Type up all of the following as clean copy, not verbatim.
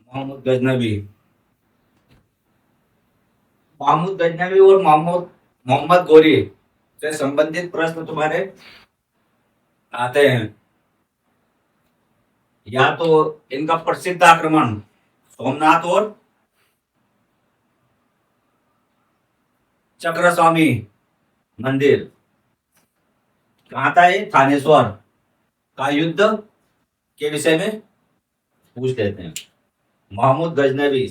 मोहम्मद गजनवी। मोहम्मद गजनवी और मोहम्मद मोहम्मद गोरी से संबंधित प्रश्न तुम्हारे आते हैं। या तो इनका प्रसिद्ध आक्रमण सोमनाथ और चक्रस्वामी मंदिर कहाँ था, ये थानेश्वर का युद्ध के विषय में पूछ लेते हैं। महमूद गजनवी।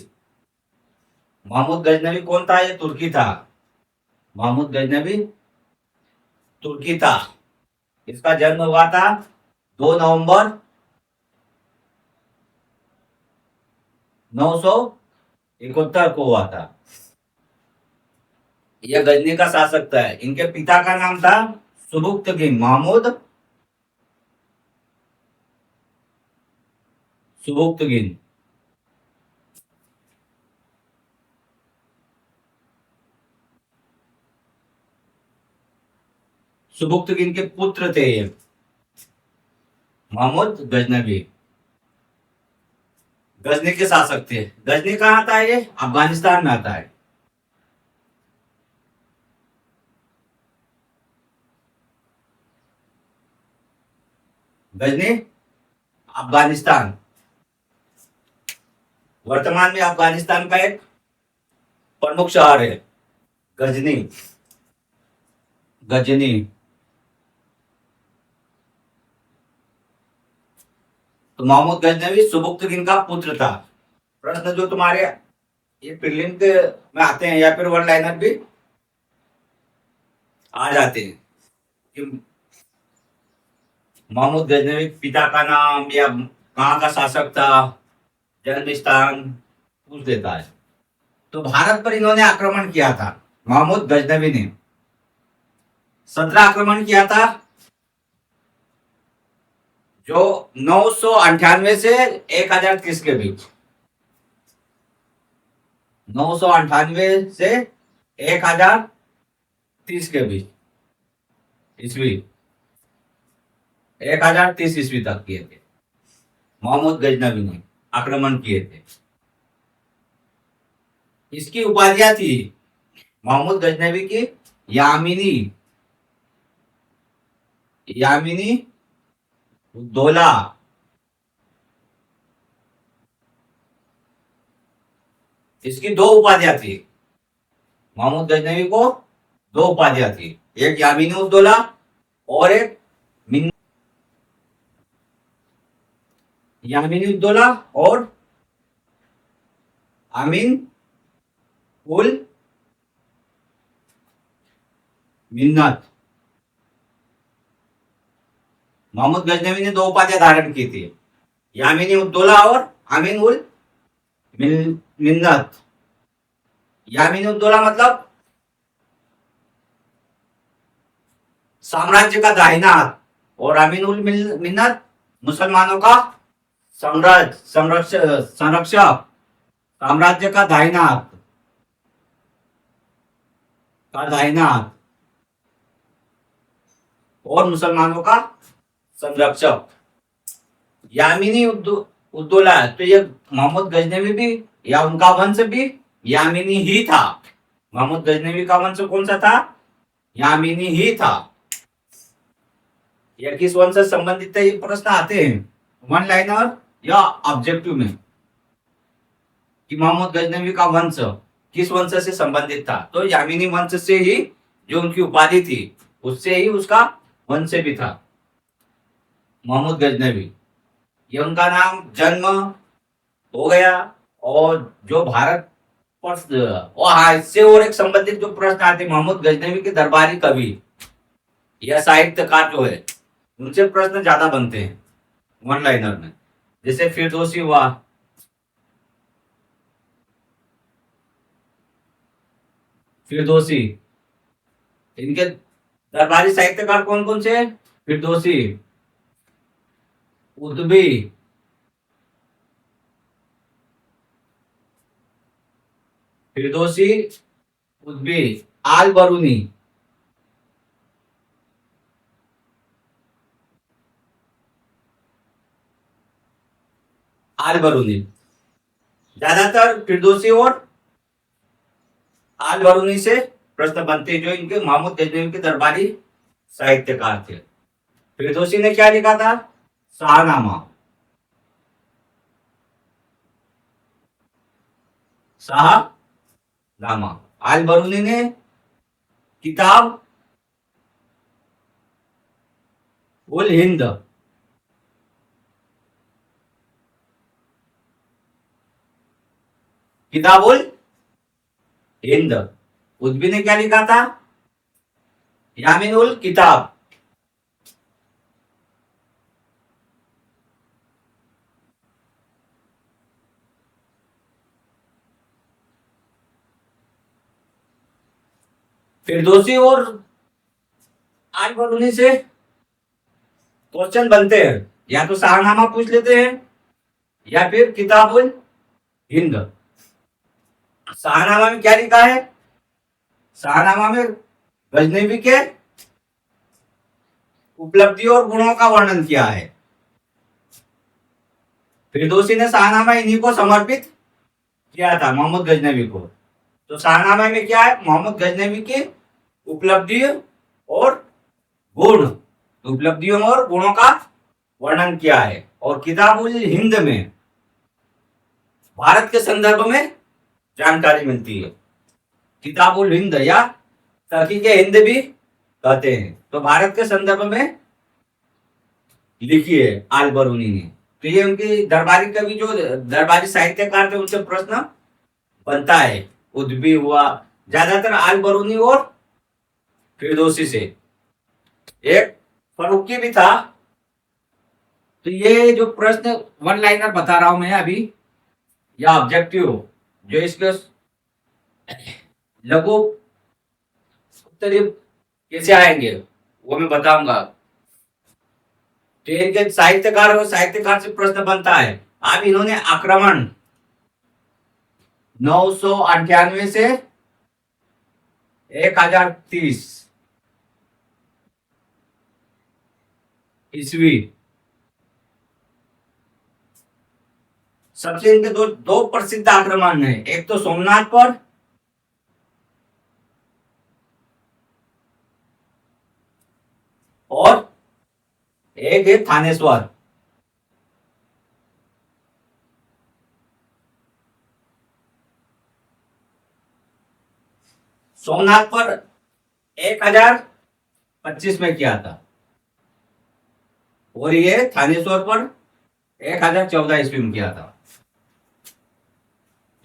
महमूद गजनवी कौन था? ये तुर्की था। महमूद गजनवी तुर्की था। इसका जन्म हुआ था 2 नवंबर 971 को हुआ था। यह गजनी का शासक था। इनके पिता का नाम था सुबुक्तगिन, महमूद सुबुक्तगिन। सुबुक्तगिन के पुत्र थे ये महमूद गजनवी। गजनी के शासक थे। गजनी कहाँ आता है? ये अफगानिस्तान में आता है। गजनी अफगानिस्तान, वर्तमान में अफगानिस्तान का एक प्रमुख शहर है गजनी। गजनी। तो महमूद गजनवी सुबुक्तगिन का पुत्र था। प्रश्न जो तुम्हारे ये प्रीलिम के में आते हैं या फिर वन लाइनर भी आ जाते हैं कि महमूद गजनवी के पिता का नाम या कहाँ का शासक था, जन्म स्थान पूछ देता है। तो भारत पर इन्होंने आक्रमण किया था महमूद गजनवी ने। 17 आक्रमण किया था, जो 998 से 1030 के बीच। 998 से 1030 के बीच ईस्वी, 1030 ईस्वी तक किए थे मोहम्मद गजनवी ने, आक्रमण किए थे। इसकी उपाधियां थी मोहम्मद गजनवी की यामिनी, यामिनी उद्दौला। इसकी दो उपाधियां थी। मोहम्मद गजनवी को दो उपाधियां थी, एक यामिनी उद्दौला और एक यामिनी उद्दौला और अमीन उल मिन्नत। मोहम्मद गजनवी ने दो उपाधियां धारण की थी, यामिनी उद्दौला और अमीन उल मिन्नत। यामिनी उद्दौला मतलब साम्राज्य का दाहिना हाथ, और अमीन उल मिन्नत मुसलमानों का संरक्षक, साम्राज्य का दाहिना हाथ, और मुसलमानों का संरक्षक। यामिनी उद्दौला है, तो ये मोहम्मद गजनवी भी या उनका वंश भी यामिनी ही था। मोहम्मद गजनवी का वंश कौन सा था? यामिनी ही था। या किस वंश से संबंधित है, ये प्रश्न आते हैं वन लाइनर या ऑब्जेक्टिव में कि मोहम्मद गजनवी का वंश किस वंश से संबंधित था। तो यामिनी वंश से ही, जो उनकी उपाधि थी उससे ही उसका वंश भी था मोहम्मद गजनवी। ये उनका नाम, जन्म हो गया, और जो भारत पर, और हाँ, इससे और एक संबंधित जो प्रश्न आते, मोहम्मद गजनवी के दरबारी कवि या साहित्यकार जो है, उनसे प्रश्न ज्यादा बनते हैं वन लाइनर में। जैसे फिरदौसी हुआ, फिरदौसी। इनके दरबारी साहित्यकार कौन कौन से? फिरदौसी, उदबी, फिरदौसी, उदबी, आल बरूनी, आल बरूनी। ज्यादातर फिरदौसी और आल बरूनी से प्रश्न बनते हैं, जो इनके महमूद गजनवी के दरबारी साहित्यकार थे। फिरदौसी ने क्या लिखा था? शाहनामा। शाहनामा। आल बरूनी ने किताब उल हिंद। किताब उल हिंद। उद्बी ने क्या लिखा था? यामीन उल किताब। फिरदौसी और आल बरूनी से क्वेश्चन बनते हैं, या तो शाहनामा पूछ लेते हैं या फिर किताब उल हिंद। शाहनामा में क्या लिखा है? शाहनामा में गजनवी के उपलब्धियों और गुणों का वर्णन किया है। फिरदौसी ने शाहनामा इन्हीं को समर्पित किया था, मोहम्मद गजनवी को। तो शाहनामा में क्या है? मोहम्मद गजनवी की उपलब्धियों और गुण, उपलब्धियों और गुणों का वर्णन किया है। और किताब उल हिंद में भारत के संदर्भ में जानकारी मिलती है। किताब उल हिंद या तहकीक हिंद भी कहते हैं। तो भारत के संदर्भ में लिखी है आल बरूनी ने। तो ये उनकी दरबारी कवि, जो दरबारी साहित्यकार थे, उनसे प्रश्न बनता है। उद्बी हुआ, ज्यादातर आल बरूनी और फिरदौसी से। एक फरूकी भी था। तो ये जो प्रश्न वन लाइनर बता रहा हूं मैं अभी, या ऑब्जेक्टिव, जो इसके लघु उत्तरीय कैसे आएंगे वो मैं बताऊंगा। तो इनके साहित्यकार और साहित्यकार से प्रश्न बनता है। अब इन्होंने आक्रमण 998 से 1030 ईस्वी, सबसे इनके दो प्रसिद्ध आक्रमण है। एक तो सोमनाथ पर, और एक है थानेश्वर। सोमनाथ पर 1025 में किया था, और ये थानेश्वर पर 1014 ईस्वी में किया था।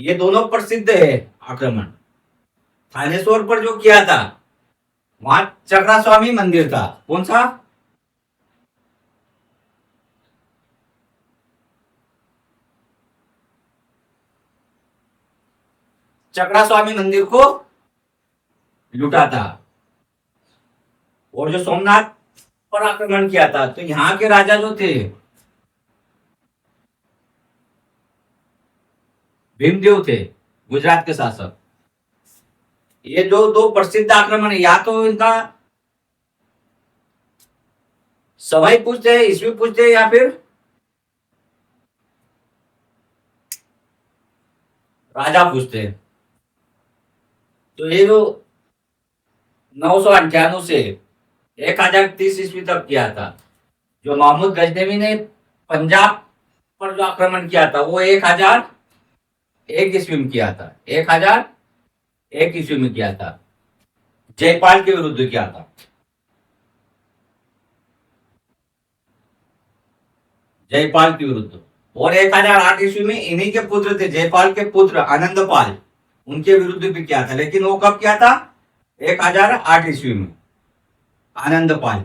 ये दोनों प्रसिद्ध है आक्रमण। थानेश्वर पर जो किया था, वहां चक्रा स्वामी मंदिर था। कौन सा? चक्रा स्वामी मंदिर को लूटा था। और जो सोमनाथ पर आक्रमण किया था, तो यहाँ के राजा जो थे भीमदेव थे, गुजरात के शासक। ये जो दो प्रसिद्ध आक्रमण है, या तो इनका सवाई पूछते हैं, ईस्वी पूछते हैं, या फिर राजा पूछते हैं। तो ये जो 998 से 1030 ईस्वी तक किया था, जो महमूद गजनवी ने पंजाब पर जो आक्रमण किया था, वो 1001 ईस्वी में किया था। 1001 ईस्वी में किया था, जयपाल के विरुद्ध किया था। जयपाल के विरुद्ध। और 1008 ईस्वी में इन्हीं के पुत्र थे, जयपाल के पुत्र आनंदपाल, उनके विरुद्ध भी किया था। लेकिन वो कब किया था? 1008 ईस्वी में, आनंदपाल।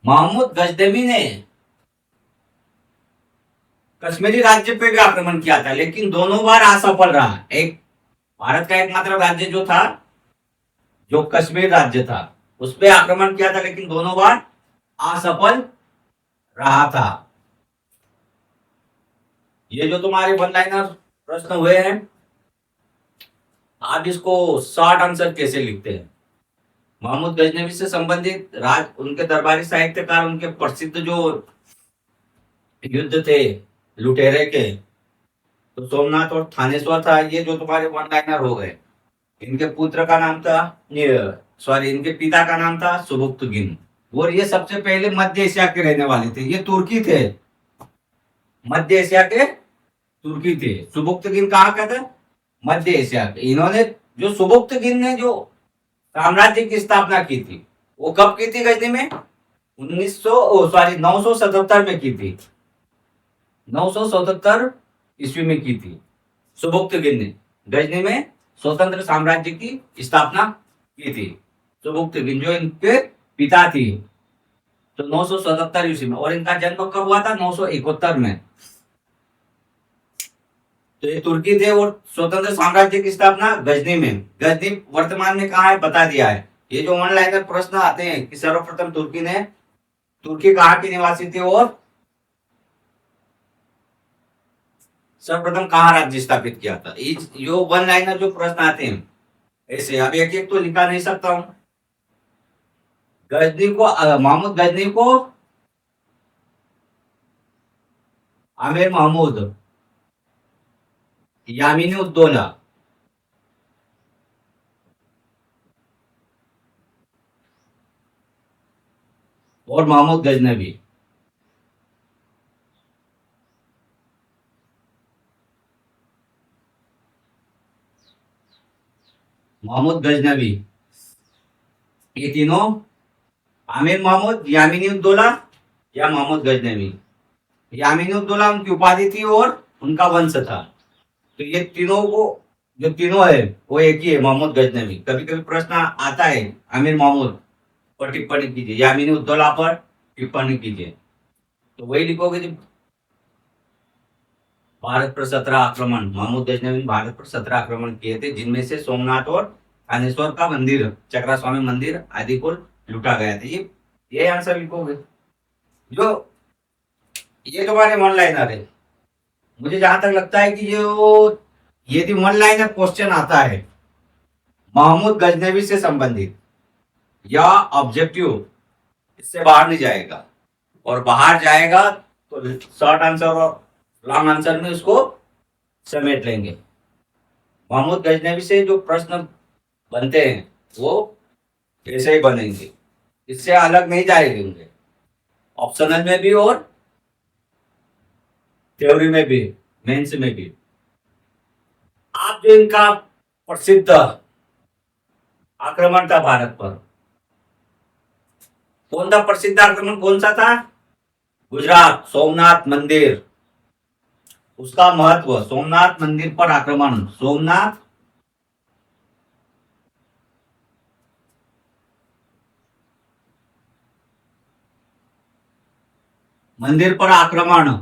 महमूद गजनवी ने कश्मीरी राज्य पे भी आक्रमण किया था, लेकिन दोनों बार असफल रहा। एक भारत का एकमात्र राज्य जो था, जो कश्मीर राज्य था, उस पर आक्रमण किया था, लेकिन दोनों बार असफल रहा था। ये जो तुम्हारे वन लाइनर प्रश्न हुए हैं, आप इसको शॉर्ट आंसर कैसे लिखते हैं? महमूद गजनवी से संबंधित उनके दरबारी साहित्यकार, उनके प्रसिद्ध जो युद्ध थे लुटेरे के, तो सोमनाथ और थानेश्वर था, ये जो तुम्हारे वन लाइनर हो गए। इनके पुत्र का नाम था, सॉरी, इनके पिता का नाम था सुबुक्तगिन, और ये सबसे पहले मध्य एशिया के रहने वाले थे, ये तुर्की थे, मध्य एशिया के तुर्की थे। सुबुक्तगिन कहाँ का था? मध्य एशिया के। इन्होंने, जो सुबुक्तगिन ने जो साम्राज्य की स्थापना की थी, वो कब की थी गजनी में? 977 में की थी, 977 ईस्वी में की थी सुबुक्तगिन ने गजनी में स्वतंत्र साम्राज्य की स्थापना की थी। सुबुक्तगिन जो इनके पिता थी, तो 977 ईस्वी में, और इनका जन्म कब हुआ था? 971 में। तो ये तुर्की थे और स्वतंत्र साम्राज्य की स्थापना गजनी में। गजनी वर्तमान में कहाँ है बता दिया है। ये जो वन लाइनर प्रश्न आते हैं कि सर्वप्रथम तुर्की कहाँ की निवासी थी और सर्वप्रथम कहाँ राज्य स्थापित किया था। जो वन लाइनर जो प्रश्न आते हैं ऐसे, अब एक एक तो लिखा नहीं सकता हूं। महमूद गजनी को आमिर महमूद यामिनी उद्दौला और महमूद गजनवी, महमूद गजनवी, ये तीनों, आमिर महमूद, यामिनी उद्दौला या महमूद गजनवी। यामिनी उद्दौला उनकी उपाधि थी और उनका वंश था। तो ये तीनों को, जो तीनों है वो एक ही है, महमूद गजनवी। कभी कभी प्रश्न आता है आमिर महमूद पर टिप्पणी कीजिए, यामिनी उद्दौला पर टिप्पणी कीजिए, तो वही लिखोगे जी। भारत पर 17 आक्रमण, महमूद गजनवी ने भारत पर 17 आक्रमण किए थे, जिनमें से सोमनाथ और थानेश्वर का मंदिर, चक्रा स्वामी मंदिर आदि को लूटा गया था। ये आंसर लिखोगे। जो ये तुम्हारे वन लाइनर है, मुझे जहां तक लगता है कि यदि वन लाइनर क्वेश्चन आता है महमूद गजनवी से संबंधित या ऑब्जेक्टिव, इससे बाहर नहीं जाएगा, और बाहर जाएगा तो शॉर्ट आंसर और लॉन्ग आंसर में उसको समेट लेंगे। महमूद गजनवी से जो प्रश्न बनते हैं वो ऐसे ही बनेंगे, इससे अलग नहीं जाएंगे, ऑप्शनल में भी और थ्योरी में भी, मेंस में भी। आप जो इनका प्रसिद्ध आक्रमण था भारत पर, कौन था प्रसिद्ध आक्रमण, कौन सा था? गुजरात, सोमनाथ मंदिर, उसका महत्व, सोमनाथ मंदिर पर आक्रमण, सोमनाथ मंदिर पर आक्रमण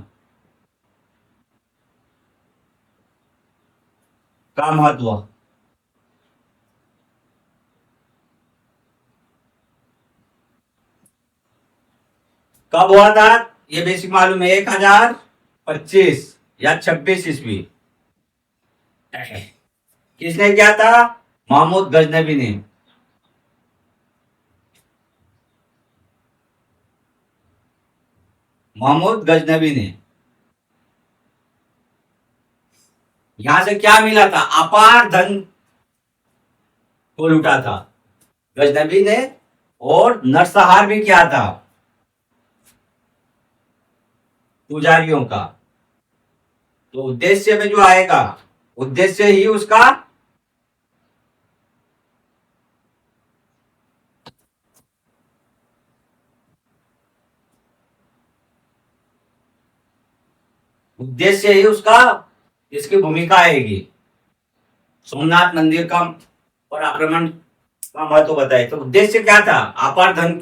का महत्व। कब हुआ था ये बेसिक मालूम है, 1025 या 26 ईस्वी। किसने किया था? महमूद गजनवी ने। महमूद गजनवी ने। यहां से क्या मिला था? अपार धन को लूटा था गजनवी ने, और नरसंहार भी किया था पुजारियों का। तो उद्देश्य में जो आएगा, उद्देश्य ही उसका उद्देश्य ही उसका इसकी भूमिका आएगी। सोमनाथ मंदिर का पर आक्रमण का महत्व बताए, तो उद्देश्य क्या था? अपार धन